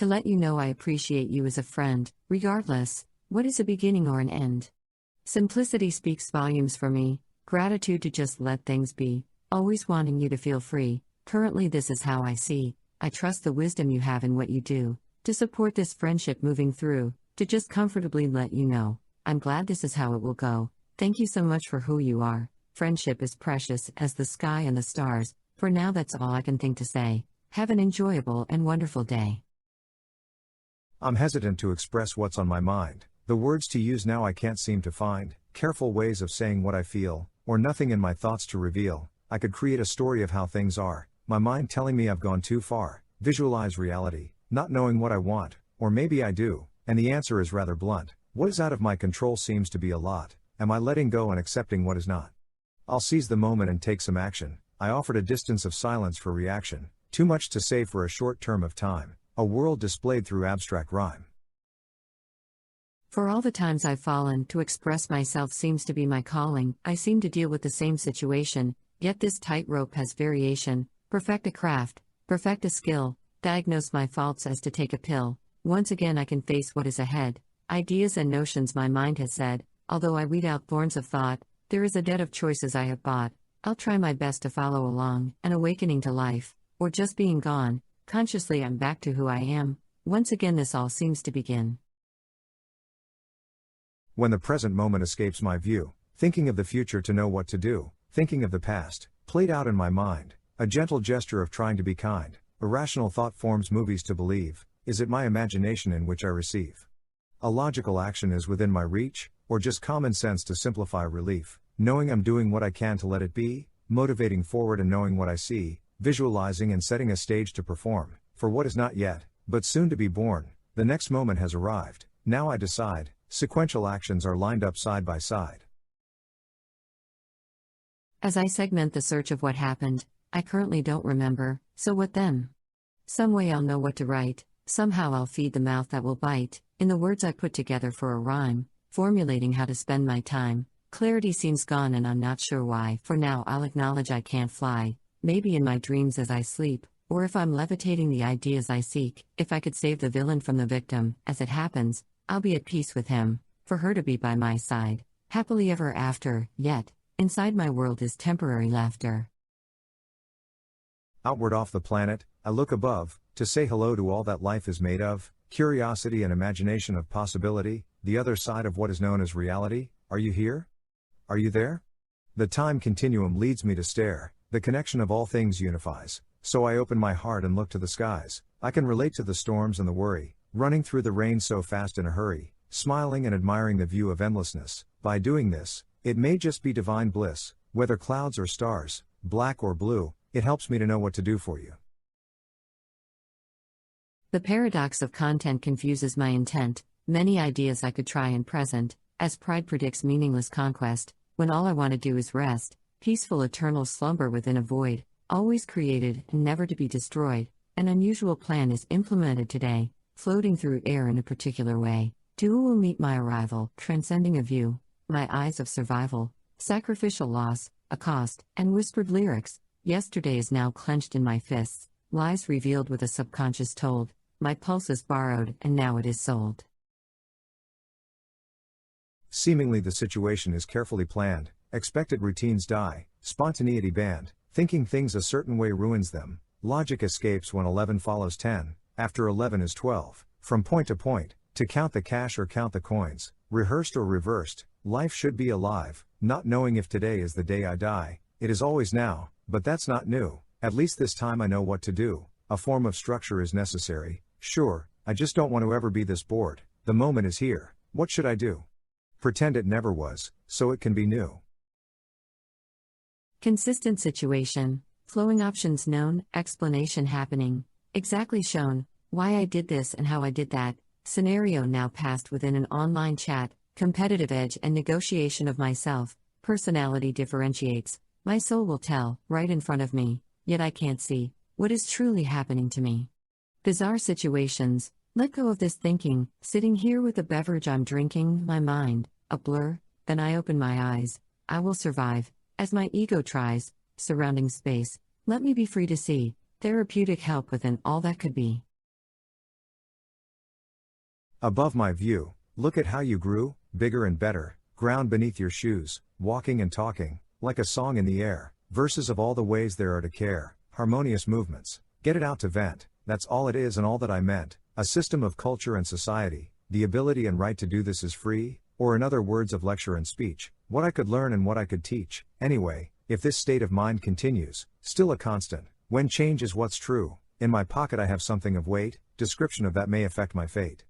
To let you know I appreciate you as a friend, regardless, what is a beginning or an end. Simplicity speaks volumes for me, gratitude to just let things be, always wanting you to feel free. Currently, this is how I see. I trust the wisdom you have in what you do, to support this friendship moving through, to just comfortably let you know. I'm glad this is how it will go. Thank you so much for who you are. Friendship is precious as the sky and the stars. For now, that's all I can think to say. Have an enjoyable and wonderful day. I'm hesitant to express what's on my mind. The words to use now I can't seem to find. Careful ways of saying what I feel, or nothing in my thoughts to reveal. I could create a story of how things are. My mind telling me I've gone too far. Visualize reality, not knowing what I want, or maybe I do, and the answer is rather blunt. What is out of my control seems to be a lot. Am I letting go and accepting what is not? I'll seize the moment and take some action. I offered a distance of silence for reaction. Too much to say for a short term of time. A world displayed through abstract rhyme. For all the times I've fallen, to express myself seems to be my calling. I seem to deal with the same situation, yet this tightrope has variation. Perfect a craft, perfect a skill, diagnose my faults as to take a pill. Once again I can face what is ahead. Ideas and notions my mind has said, although I weed out thorns of thought, there is a debt of choices I have bought. I'll try my best to follow along, an awakening to life, or just being gone. Consciously I'm back to who I am. Once again this all seems to begin. When the present moment escapes my view, thinking of the future to know what to do, thinking of the past, played out in my mind, a gentle gesture of trying to be kind, irrational thought forms movies to believe. Is it my imagination in which I receive? A logical action is within my reach, or just common sense to simplify relief, knowing I'm doing what I can to let it be, motivating forward and knowing what I see, visualizing and setting a stage to perform, for what is not yet, but soon to be born. The next moment has arrived, now I decide, sequential actions are lined up side by side. As I segment the search of what happened, I currently don't remember, so what then? Some way I'll know what to write, somehow I'll feed the mouth that will bite, in the words I put together for a rhyme, formulating how to spend my time. Clarity seems gone and I'm not sure why. For now I'll acknowledge I can't fly, maybe in my dreams as I sleep, or if I'm levitating the ideas I seek. If I could save the villain from the victim, as it happens, I'll be at peace with him, for her to be by my side, happily ever after. Yet, inside my world is temporary laughter. Outward off the planet, I look above, to say hello to all that life is made of, curiosity and imagination of possibility, the other side of what is known as reality. Are you here? Are you there? The time continuum leads me to stare, the connection of all things unifies, so I open my heart and look to the skies. I can relate to the storms and the worry, running through the rain so fast in a hurry, smiling and admiring the view of endlessness. By doing this, it may just be divine bliss, whether clouds or stars, black or blue, it helps me to know what to do for you. The paradox of content confuses my intent, many ideas I could try and present, as pride predicts meaningless conquest, when all I want to do is rest, peaceful eternal slumber within a void, always created and never to be destroyed. An unusual plan is implemented today, floating through air in a particular way. To who will meet my arrival, transcending a view, my eyes of survival, sacrificial loss, a cost, and whispered lyrics. Yesterday is now clenched in my fists, lies revealed with a subconscious told, my pulse is borrowed and now it is sold. Seemingly the situation is carefully planned, expected routines die, spontaneity banned, thinking things a certain way ruins them, logic escapes when 11 follows 10, after 11 is 12, from point to count the cash or count the coins, rehearsed or reversed. Life should be alive, not knowing if today is the day I die. It is always now, but that's not new, at least this time I know what to do. A form of structure is necessary, sure, I just don't want to ever be this bored. The moment is here, what should I do? Pretend it never was, so it can be new. Consistent situation, flowing options known, explanation happening, exactly shown, why I did this and how I did that, scenario now passed within an online chat, competitive edge and negotiation of myself, personality differentiates, my soul will tell, right in front of me, yet I can't see, what is truly happening to me. Bizarre situations, let go of this thinking, sitting here with the beverage I'm drinking, my mind, a blur, then I open my eyes, I will survive, as my ego tries, surrounding space, let me be free to see, therapeutic help within all that could be. Above my view, look at how you grew, bigger and better, ground beneath your shoes, walking and talking, like a song in the air, verses of all the ways there are to care, harmonious movements, get it out to vent, that's all it is and all that I meant, a system of culture and society, the ability and right to do this is free, or in other words of lecture and speech, what I could learn and what I could teach, anyway, if this state of mind continues, still a constant, when change is what's true, in my pocket I have something of weight, description of that may affect my fate.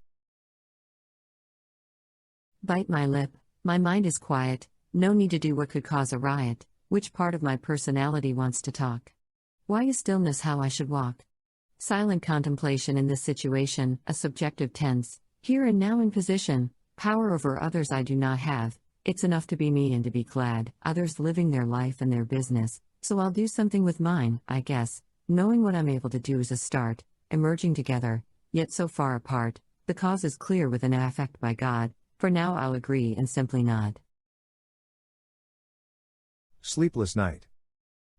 Bite my lip, my mind is quiet, no need to do what could cause a riot, which part of my personality wants to talk? Why is stillness how I should walk? Silent contemplation in this situation, a subjective tense, here and now in position, power over others I do not have, it's enough to be me and to be glad, others living their life and their business, so I'll do something with mine, I guess, knowing what I'm able to do is a start, emerging together, yet so far apart, the cause is clear with an affect by God, for now I'll agree and simply nod. Sleepless night.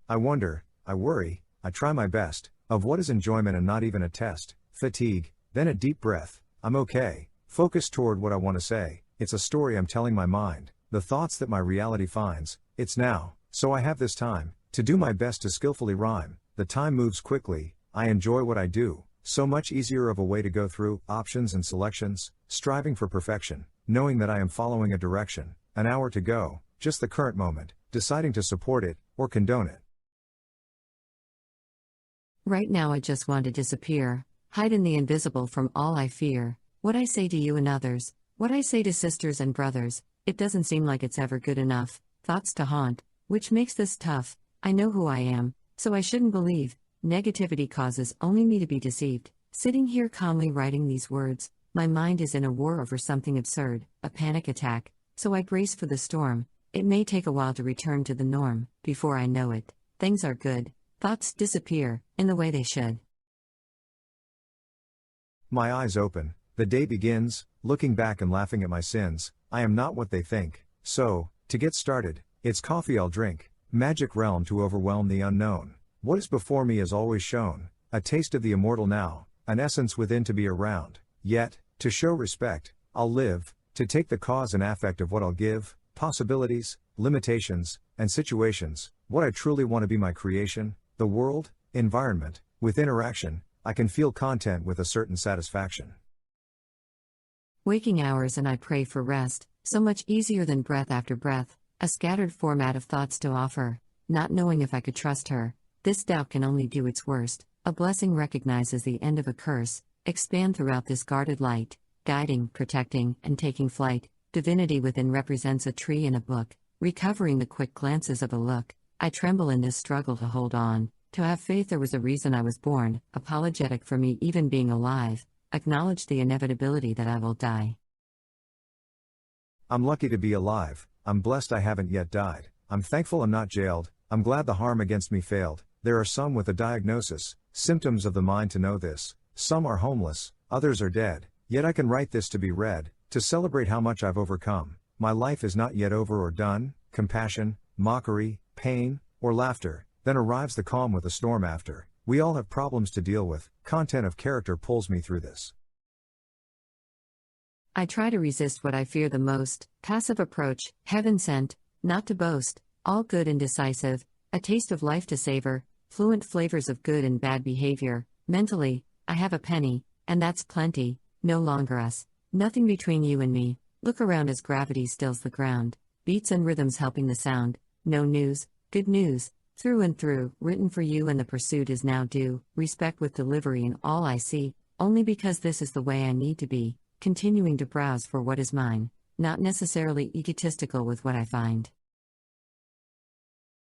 I wonder, I worry, I try my best, of what is enjoyment and not even a test, fatigue, then a deep breath, I'm okay, focus toward what I want to say, it's a story I'm telling my mind, the thoughts that my reality finds, it's now, so I have this time, to do my best to skillfully rhyme, the time moves quickly, I enjoy what I do, so much easier of a way to go through, options and selections, striving for perfection, knowing that I am following a direction, an hour to go, just the current moment, deciding to support it, or condone it. Right now I just want to disappear, hide in the invisible from all I fear, what I say to you and others, what I say to sisters and brothers, it doesn't seem like it's ever good enough, thoughts to haunt, which makes this tough, I know who I am, so I shouldn't believe, negativity causes only me to be deceived, sitting here calmly writing these words, my mind is in a war over something absurd, a panic attack, so I brace for the storm, it may take a while to return to the norm, before I know it, things are good, thoughts disappear, in the way they should. My eyes open, the day begins, looking back and laughing at my sins, I am not what they think, so, to get started, it's coffee I'll drink, magic realm to overwhelm the unknown, what is before me is always shown, a taste of the immortal now, an essence within to be around, yet, to show respect, I'll live, to take the cause and affect of what I'll give, possibilities, limitations, and situations, what I truly want to be my creation, the world, environment, with interaction, I can feel content with a certain satisfaction. Waking hours and I pray for rest, so much easier than breath after breath, a scattered format of thoughts to offer, not knowing if I could trust her, this doubt can only do its worst, a blessing recognizes the end of a curse, expand throughout this guarded light, guiding, protecting, and taking flight, divinity within represents a tree and a book, recovering the quick glances of a look, I tremble in this struggle to hold on, to have faith there was a reason I was born, apologetic for me even being alive, acknowledge the inevitability that I will die. I'm lucky to be alive, I'm blessed I haven't yet died, I'm thankful I'm not jailed, I'm glad the harm against me failed, there are some with a diagnosis, symptoms of the mind to know this, some are homeless, others are dead, yet I can write this to be read, to celebrate how much I've overcome, my life is not yet over or done, compassion, mockery, pain, or laughter, then arrives the calm with a storm after, we all have problems to deal with, content of character pulls me through this. I try to resist what I fear the most, passive approach, heaven sent, not to boast, all good and decisive, a taste of life to savor, fluent flavors of good and bad behavior, mentally, I have a penny, and that's plenty, no longer us, nothing between you and me, look around as gravity stills the ground, beats and rhythms helping the sound, no news, good news, through and through, written for you and the pursuit is now due, respect with delivery in all I see, only because this is the way I need to be, continuing to browse for what is mine, not necessarily egotistical with what I find.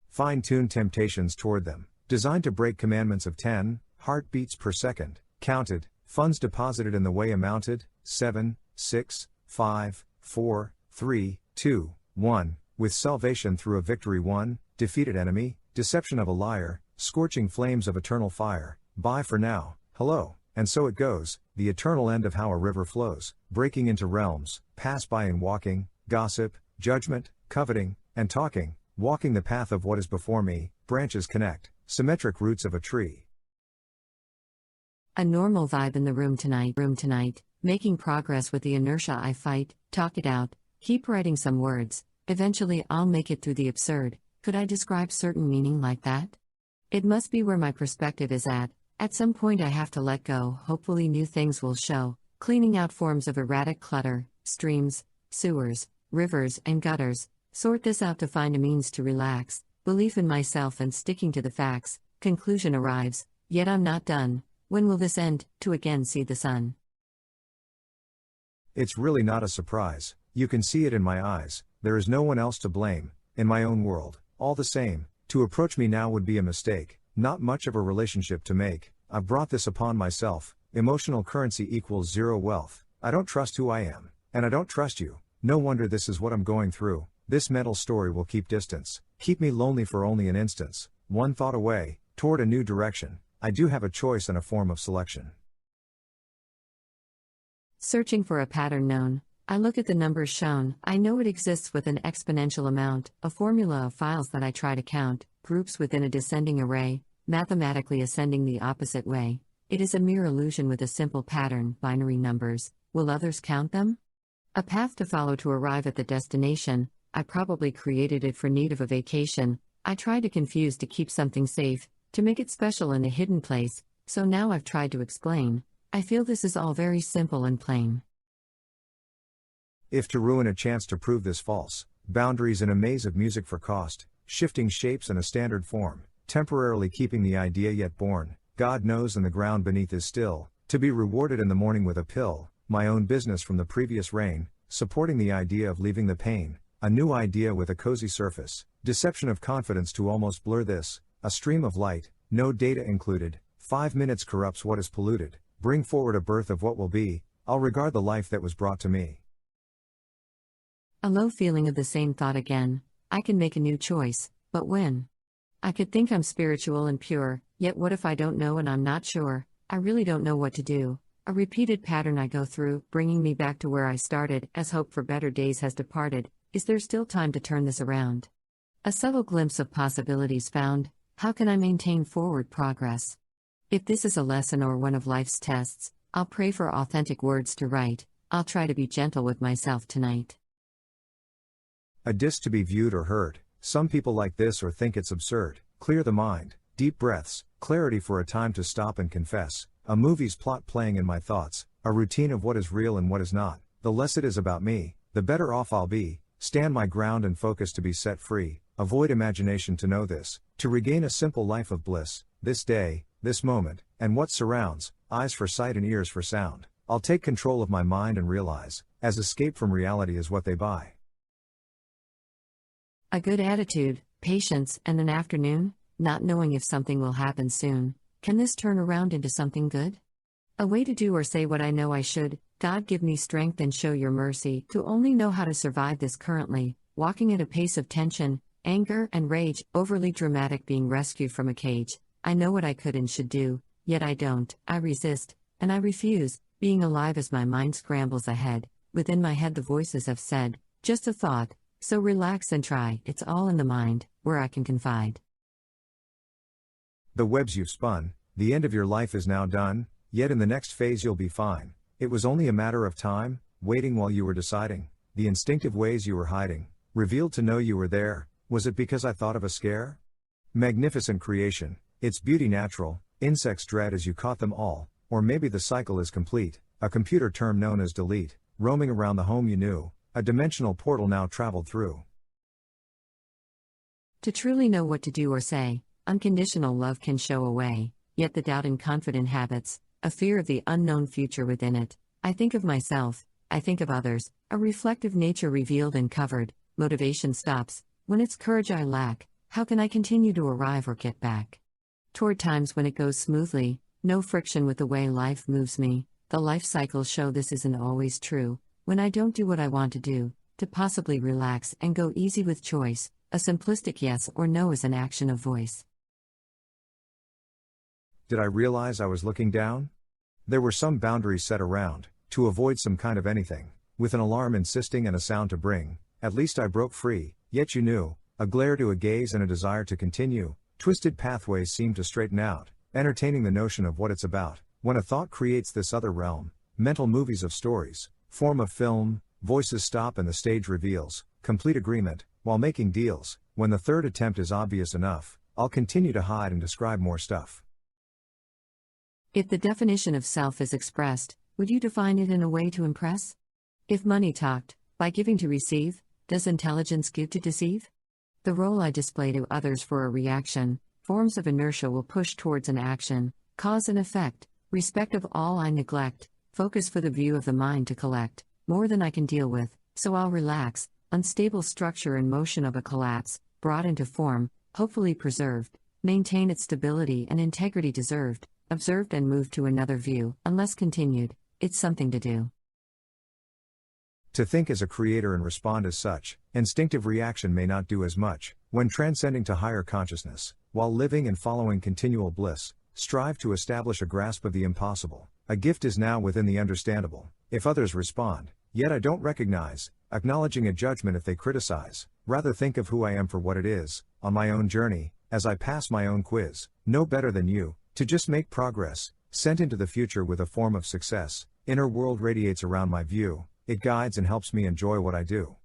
Fine-tune temptations toward them, designed to break commandments of 10, heartbeats per second, counted, funds deposited in the way amounted, 7, 6, 5, 4, 3, 2, 1, with salvation through a victory won, defeated enemy, deception of a liar, scorching flames of eternal fire, bye for now, hello, and so it goes, the eternal end of how a river flows, breaking into realms, pass by in walking, gossip, judgment, coveting, and talking, walking the path of what is before me, branches connect, symmetric roots of a tree. A normal vibe in the room tonight, making progress with the inertia I fight, talk it out, keep writing some words, eventually I'll make it through the absurd. Could I describe certain meaning like that? It must be where my perspective is at. At some point I have to let go, hopefully new things will show, cleaning out forms of erratic clutter, streams, sewers, rivers and gutters, sort this out to find a means to relax, belief in myself and sticking to the facts, conclusion arrives, yet I'm not done, when will this end, to again see the sun? It's really not a surprise, you can see it in my eyes, there is no one else to blame, in my own world, all the same, to approach me now would be a mistake, not much of a relationship to make, I've brought this upon myself, emotional currency equals zero wealth, I don't trust who I am, and I don't trust you, no wonder this is what I'm going through, this mental story will keep distance, keep me lonely for only an instance, one thought away, toward a new direction, I do have a choice and a form of selection. Searching for a pattern known, I look at the numbers shown, I know it exists with an exponential amount, a formula of files that I try to count, groups within a descending array, mathematically ascending the opposite way. It is a mere illusion with a simple pattern, binary numbers. Will others count them? A path to follow to arrive at the destination. I probably created it for need of a vacation. I tried to confuse to keep something safe, to make it special in a hidden place, so now I've tried to explain. I feel this is all very simple and plain. If to ruin a chance to prove this false, boundaries in a maze of music for cost, shifting shapes in a standard form, temporarily keeping the idea yet born, God knows and the ground beneath is still, to be rewarded in the morning with a pill, my own business from the previous rain, supporting the idea of leaving the pain, a new idea with a cozy surface, deception of confidence to almost blur this, a stream of light, no data included, 5 minutes corrupts what is polluted, bring forward a birth of what will be, I'll regard the life that was brought to me. A low feeling of the same thought again, I can make a new choice, but when? I could think I'm spiritual and pure, yet what if I don't know and I'm not sure, I really don't know what to do. A repeated pattern I go through, bringing me back to where I started, as hope for better days has departed, is there still time to turn this around? A subtle glimpse of possibilities found, how can I maintain forward progress? If this is a lesson or one of life's tests, I'll pray for authentic words to write, I'll try to be gentle with myself tonight. A disc to be viewed or heard, some people like this or think it's absurd, clear the mind, deep breaths, clarity for a time to stop and confess, a movie's plot playing in my thoughts, a routine of what is real and what is not, the less it is about me, the better off I'll be, stand my ground and focus to be set free, avoid imagination to know this, to regain a simple life of bliss, this day, this moment, and what surrounds, eyes for sight and ears for sound, I'll take control of my mind and realize, as escape from reality is what they buy. A good attitude, patience, and an afternoon, not knowing if something will happen soon. Can this turn around into something good? A way to do or say what I know I should. God give me strength and show your mercy to only know how to survive this currently, walking at a pace of tension, anger, and rage, overly dramatic being rescued from a cage. I know what I could and should do, yet I don't, I resist, and I refuse, being alive as my mind scrambles ahead. Within my head the voices have said, just a thought. So relax and try, it's all in the mind, where I can confide. The webs you've spun, the end of your life is now done, yet in the next phase you'll be fine. It was only a matter of time, waiting while you were deciding, the instinctive ways you were hiding, revealed to know you were there, was it because I thought of a scare? Magnificent creation, its beauty natural, insects dread as you caught them all, or maybe the cycle is complete, a computer term known as delete, roaming around the home you knew. A dimensional portal now traveled through. To truly know what to do or say, unconditional love can show a way, yet the doubt and confident habits, a fear of the unknown future within it. I think of myself, I think of others, a reflective nature revealed and covered, motivation stops, when it's courage I lack, how can I continue to arrive or get back? Toward times when it goes smoothly, no friction with the way life moves me, the life cycles show this isn't always true. When I don't do what I want to do, to possibly relax and go easy with choice, a simplistic yes or no is an action of voice. Did I realize I was looking down? There were some boundaries set around, to avoid some kind of anything, with an alarm insisting and a sound to bring, at least I broke free, yet you knew, a glare to a gaze and a desire to continue, twisted pathways seemed to straighten out, entertaining the notion of what it's about, when a thought creates this other realm, mental movies of stories, form of film, voices stop and the stage reveals, complete agreement, while making deals, when the third attempt is obvious enough, I'll continue to hide and describe more stuff. If the definition of self is expressed, would you define it in a way to impress? If money talked, by giving to receive, does intelligence give to deceive? The role I display to others for a reaction, forms of inertia will push towards an action, cause and effect, respect of all I neglect, focus for the view of the mind to collect, more than I can deal with, so I'll relax, unstable structure and motion of a collapse, brought into form, hopefully preserved, maintain its stability and integrity deserved, observed and moved to another view, unless continued, it's something to do. To think as a creator and respond as such, instinctive reaction may not do as much, when transcending to higher consciousness, while living and following continual bliss, strive to establish a grasp of the impossible. A gift is now within the understandable, if others respond, yet I don't recognize, acknowledging a judgment if they criticize, rather think of who I am for what it is, on my own journey, as I pass my own quiz, no better than you, to just make progress, sent into the future with a form of success, inner world radiates around my view, it guides and helps me enjoy what I do.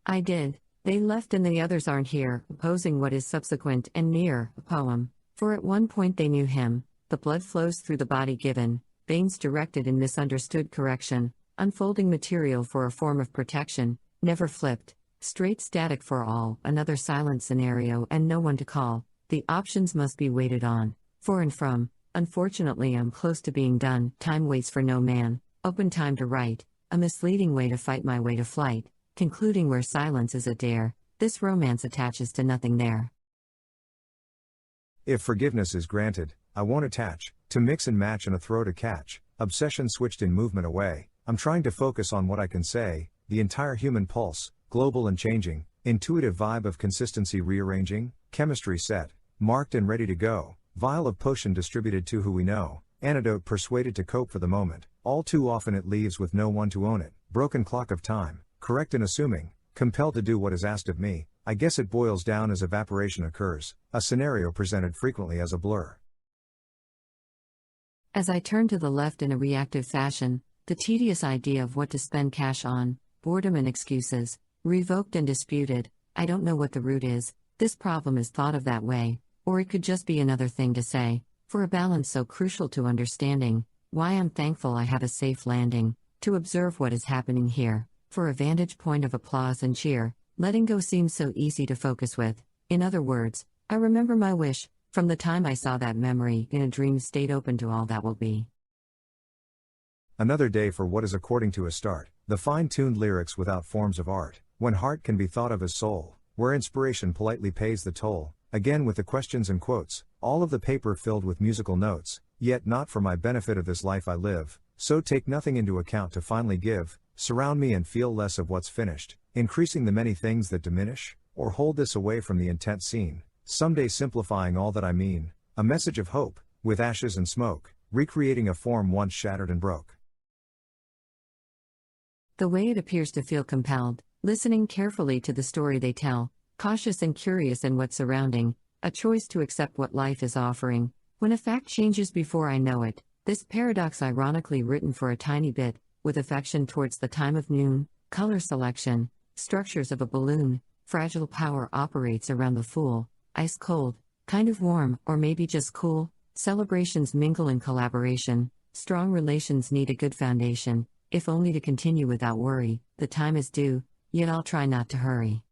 I did, they left and the others aren't here, opposing what is subsequent and near, a poem, for at one point they knew him, the blood flows through the body given, veins directed in misunderstood correction, unfolding material for a form of protection, never flipped, straight static for all, another silent scenario and no one to call, the options must be waited on, for and from, unfortunately I'm close to being done, time waits for no man, open time to write, a misleading way to fight my way to flight, concluding where silence is a dare, this romance attaches to nothing there. If forgiveness is granted, I won't attach, to mix and match and a throw to catch, obsession switched in movement away, I'm trying to focus on what I can say, the entire human pulse, global and changing, intuitive vibe of consistency rearranging, chemistry set, marked and ready to go, vial of potion distributed to who we know, antidote persuaded to cope for the moment, all too often it leaves with no one to own it, broken clock of time, correct in assuming, compelled to do what is asked of me, I guess it boils down as evaporation occurs, a scenario presented frequently as a blur. As I turn to the left in a reactive fashion, the tedious idea of what to spend cash on, boredom and excuses, revoked and disputed, I don't know what the root is, this problem is thought of that way, or it could just be another thing to say, for a balance so crucial to understanding, why I'm thankful I have a safe landing, to observe what is happening here, for a vantage point of applause and cheer, letting go seems so easy to focus with, in other words, I remember my wish, from the time I saw that memory in a dream state open to all that will be. Another day for what is according to a start, the fine-tuned lyrics without forms of art, when heart can be thought of as soul, where inspiration politely pays the toll, again with the questions and quotes, all of the paper filled with musical notes, yet not for my benefit of this life I live, so take nothing into account to finally give, surround me and feel less of what's finished, increasing the many things that diminish, or hold this away from the intent seen, someday simplifying all that I mean, a message of hope, with ashes and smoke, recreating a form once shattered and broke. The way it appears to feel compelled, listening carefully to the story they tell, cautious and curious in what's surrounding, a choice to accept what life is offering, when a fact changes before I know it, this paradox ironically written for a tiny bit, with affection towards the time of noon, color selection, structures of a balloon, fragile power operates around the fool, ice cold, kind of warm, or maybe just cool, celebrations mingle in collaboration, strong relations need a good foundation, if only to continue without worry, the time is due, yet I'll try not to hurry.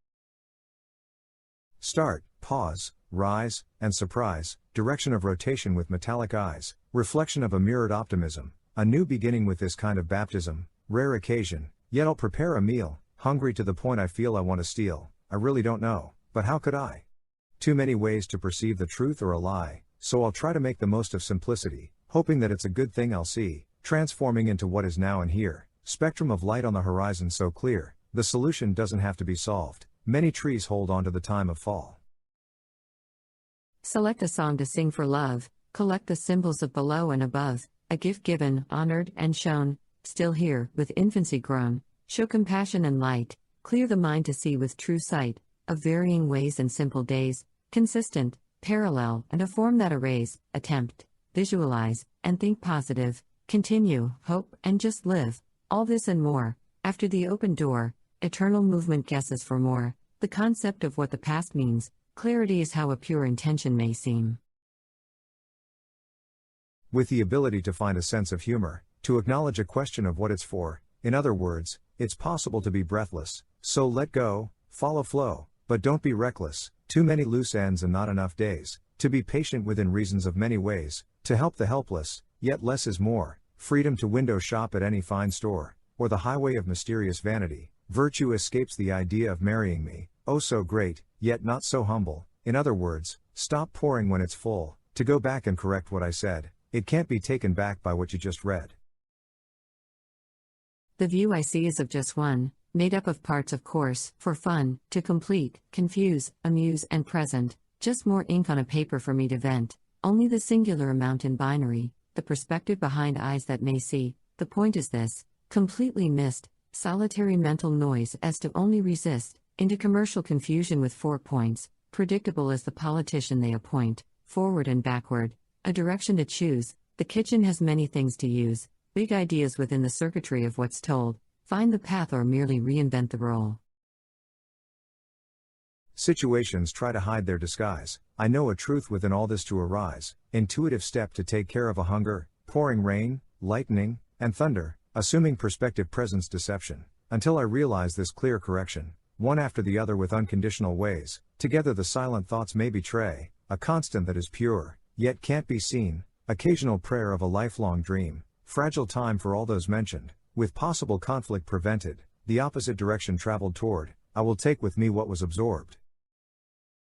Start, pause, rise, and surprise, direction of rotation with metallic eyes, reflection of a mirrored optimism, a new beginning with this kind of baptism, rare occasion, yet I'll prepare a meal, hungry to the point I feel I want to steal, I really don't know, but how could I? Too many ways to perceive the truth or a lie, so I'll try to make the most of simplicity, hoping that it's a good thing I'll see, transforming into what is now and here, spectrum of light on the horizon so clear, the solution doesn't have to be solved, many trees hold on to the time of fall. Select a song to sing for love, collect the symbols of below and above, a gift given, honored, and shown, still here, with infancy grown, show compassion and light, clear the mind to see with true sight, of varying ways and simple days, consistent, parallel, and a form that arrays, attempt, visualize, and think positive, continue, hope, and just live. All this and more. After the open door, eternal movement guesses for more. The concept of what the past means, clarity is how a pure intention may seem. With the ability to find a sense of humor, to acknowledge a question of what it's for, in other words, it's possible to be breathless, so let go, follow flow, but don't be reckless, too many loose ends and not enough days, to be patient within reasons of many ways, to help the helpless, yet less is more, freedom to window shop at any fine store, or the highway of mysterious vanity, virtue escapes the idea of marrying me, oh so great, yet not so humble, in other words, stop pouring when it's full, to go back and correct what I said, it can't be taken back by what you just read. The view I see is of just one, made up of parts of course, for fun, to complete, confuse, amuse and present, just more ink on a paper for me to vent, only the singular amount in binary, the perspective behind eyes that may see, the point is this, completely missed, solitary mental noise as to only resist, into commercial confusion with 4 points, predictable as the politician they appoint, forward and backward, a direction to choose, the kitchen has many things to use, big ideas within the circuitry of what's told, find the path or merely reinvent the role. Situations try to hide their disguise, I know a truth within all this to arise, intuitive step to take care of a hunger, pouring rain, lightning, and thunder, assuming perspective presents deception, until I realize this clear correction, one after the other with unconditional ways, together the silent thoughts may betray, a constant that is pure, yet can't be seen, occasional prayer of a lifelong dream, fragile time for all those mentioned, with possible conflict prevented, the opposite direction traveled toward, I will take with me what was absorbed.